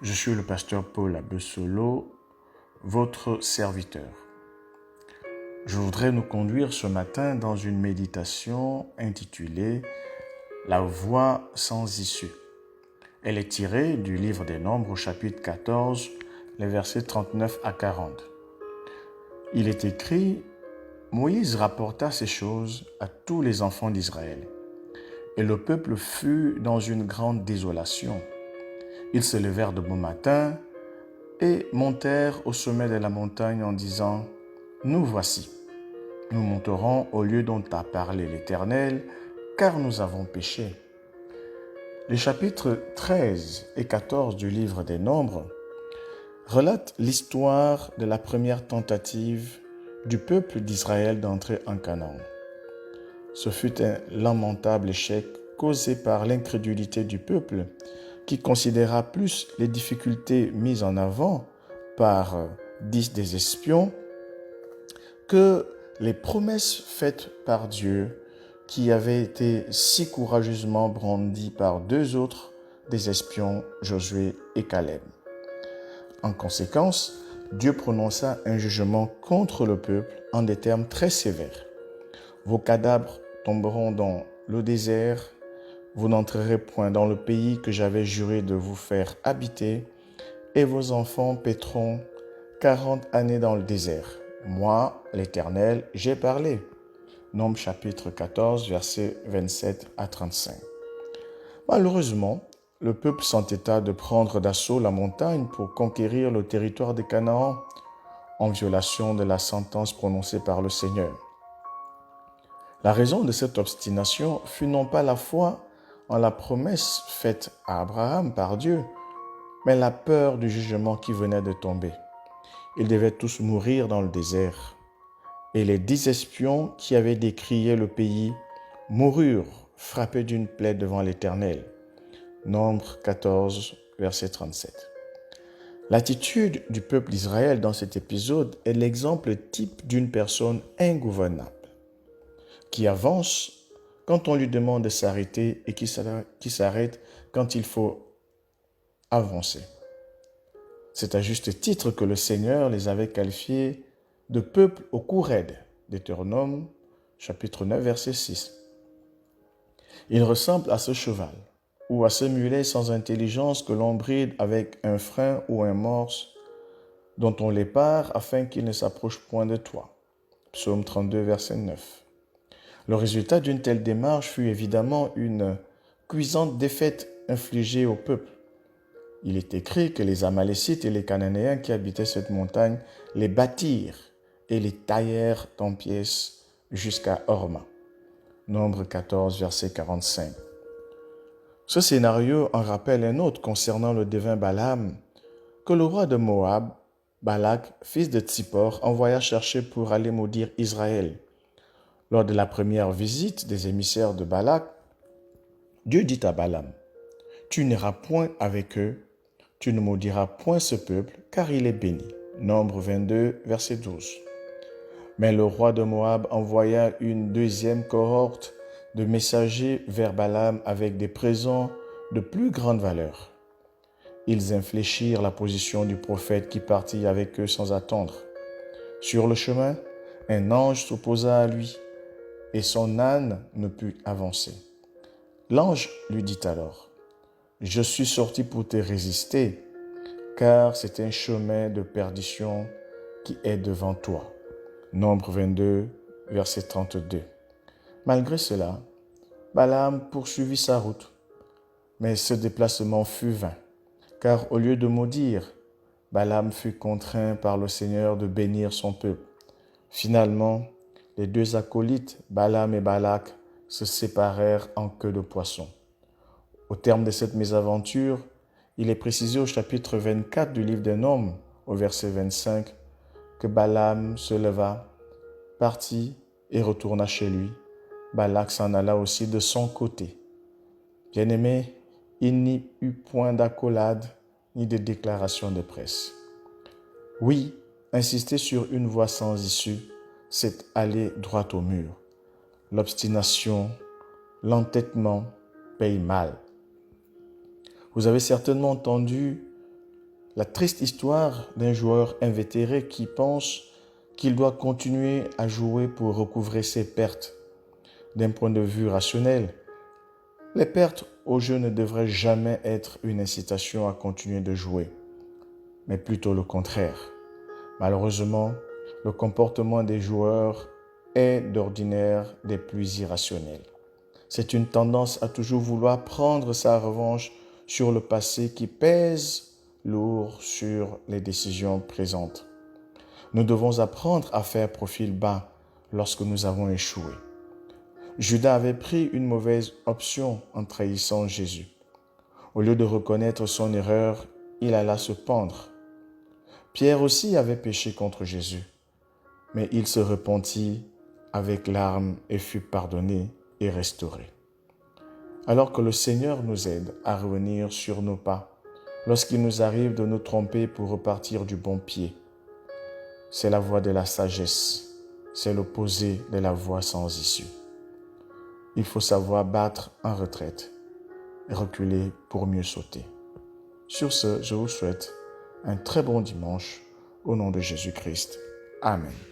Je suis le pasteur Paul Abessolo, votre serviteur. Je voudrais nous conduire ce matin dans une méditation intitulée « La voie sans issue ». Elle est tirée du livre des Nombres au chapitre 14, les versets 39 à 40. Il est écrit « Moïse rapporta ces choses à tous les enfants d'Israël, et le peuple fut dans une grande désolation. Ils se levèrent de bon matin et montèrent au sommet de la montagne en disant « Nous voici, nous monterons au lieu dont a parlé l'Éternel, car nous avons péché. » Les chapitres 13 et 14 du livre des Nombres relatent l'histoire de la première tentative du peuple d'Israël d'entrer en Canaan. Ce fut un lamentable échec causé par l'incrédulité du peuple qui considéra plus les difficultés mises en avant par 10 des espions que les promesses faites par Dieu qui avaient été si courageusement brandies par 2 autres des espions, Josué et Caleb. En conséquence, Dieu prononça un jugement contre le peuple en des termes très sévères. Vos cadavres tomberont dans le désert, vous n'entrerez point dans le pays que j'avais juré de vous faire habiter, et vos enfants paîtront 40 années dans le désert. Moi, l'Éternel, j'ai parlé. Nombres chapitre 14, versets 27 à 35. Malheureusement, le peuple s'entêta de prendre d'assaut la montagne pour conquérir le territoire de Canaan, en violation de la sentence prononcée par le Seigneur. La raison de cette obstination fut non pas la foi en la promesse faite à Abraham par Dieu, mais la peur du jugement qui venait de tomber. Ils devaient tous mourir dans le désert. Et les 10 espions qui avaient décrié le pays moururent frappés d'une plaie devant l'Éternel. Nombre 14, verset 37. L'attitude du peuple d'Israël dans cet épisode est l'exemple type d'une personne ingouvernable, qui avance quand on lui demande de s'arrêter et qui s'arrête quand il faut avancer. C'est à juste titre que le Seigneur les avait qualifiés de peuple au cou raide. Deutéronome, chapitre 9, verset 6. Il ressemble à ce cheval ou à ce mulet sans intelligence que l'on bride avec un frein ou un morse dont on l'épare afin qu'il ne s'approche point de toi. Psaume 32, verset 9. Le résultat d'une telle démarche fut évidemment une cuisante défaite infligée au peuple. Il est écrit que les Amalécites et les Cananéens qui habitaient cette montagne les battirent et les taillèrent en pièces jusqu'à Horma. Nombre 14, verset 45. Ce scénario en rappelle un autre concernant le divin Balaam, que le roi de Moab, Balak, fils de Tsippor, envoya chercher pour aller maudire Israël. Lors de la première visite des émissaires de Balak, Dieu dit à Balaam, « Tu n'iras point avec eux, tu ne maudiras point ce peuple, car il est béni. » Nombre 22, verset 12. Mais le roi de Moab envoya une deuxième cohorte de messagers vers Balaam avec des présents de plus grande valeur. Ils infléchirent la position du prophète qui partit avec eux sans attendre. Sur le chemin, un ange s'opposa à lui et son âne ne put avancer. L'ange lui dit alors, « Je suis sorti pour te résister, car c'est un chemin de perdition qui est devant toi. » Nombre 22, verset 32. Malgré cela, Balaam poursuivit sa route, mais ce déplacement fut vain, car au lieu de maudire, Balaam fut contraint par le Seigneur de bénir son peuple. Finalement, les 2 acolytes, Balaam et Balak, se séparèrent en queue de poisson. Au terme de cette mésaventure, il est précisé au chapitre 24 du livre des Nombres, au verset 25, que Balaam se leva, partit et retourna chez lui. Balak s'en alla aussi de son côté. Bien-aimé, il n'y eut point d'accolade ni de déclaration de presse. Oui, insister sur une voie sans issue, c'est aller droit au mur. L'obstination, l'entêtement payent mal. Vous avez certainement entendu La triste histoire d'un joueur invétéré qui pense qu'il doit continuer à jouer pour recouvrer ses pertes. D'un point de vue rationnel, les pertes au jeu ne devraient jamais être une incitation à continuer de jouer, mais plutôt le contraire. Malheureusement, le comportement des joueurs est d'ordinaire des plus irrationnels. C'est une tendance à toujours vouloir prendre sa revanche sur le passé qui pèse lourd sur les décisions présentes. Nous devons apprendre à faire profil bas lorsque nous avons échoué. Judas avait pris une mauvaise option en trahissant Jésus. Au lieu de reconnaître son erreur, il alla se pendre. Pierre aussi avait péché contre Jésus, mais il se repentit avec larmes et fut pardonné et restauré. Alors que le Seigneur nous aide à revenir sur nos pas, lorsqu'il nous arrive de nous tromper pour repartir du bon pied, c'est la voie de la sagesse, c'est l'opposé de la voie sans issue. Il faut savoir battre en retraite et reculer pour mieux sauter. Sur ce, je vous souhaite un très bon dimanche au nom de Jésus-Christ. Amen.